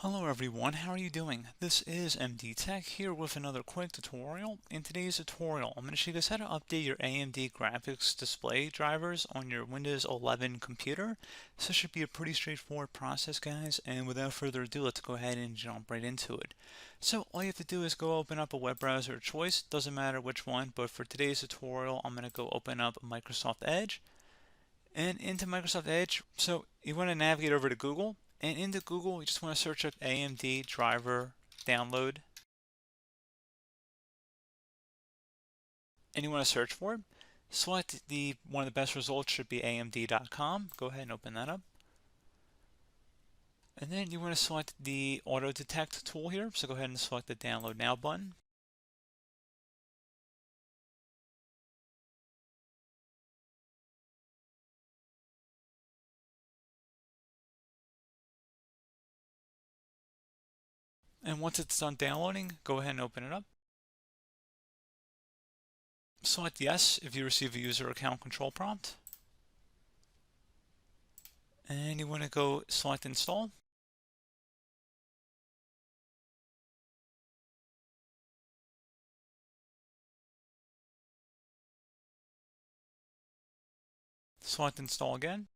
Hello everyone, how are you doing? This is MD Tech here with another quick tutorial. In today's tutorial, I'm going to show you guys how to update your AMD graphics display drivers on your Windows 11 computer. So this should be a pretty straightforward process, guys, and without further ado, let's go ahead and jump right into it. So all you have to do is go open up a web browser of choice, doesn't matter which one, but for today's tutorial, I'm going to go open up Microsoft Edge. And into Microsoft Edge, so you want to navigate over to Google, and into Google you just want to search up AMD Driver Download, and you want to search for it. Select one of the best results should be AMD.com. Go ahead and open that up. And then you want to select the Auto-detect tool here, so go ahead and select the Download Now button. And once it's done downloading, go ahead and open it up. Select Yes if you receive a user account control prompt. And you want to go select Install. Select Install again.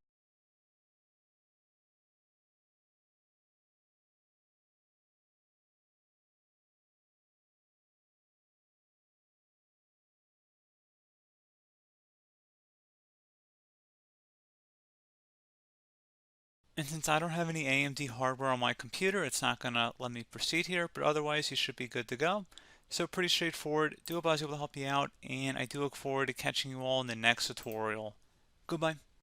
And since I don't have any AMD hardware on my computer, it's not going to let me proceed here, but otherwise you should be good to go. So pretty straightforward. Do hope I was able to help you out, and I do look forward to catching you all in the next tutorial. Goodbye.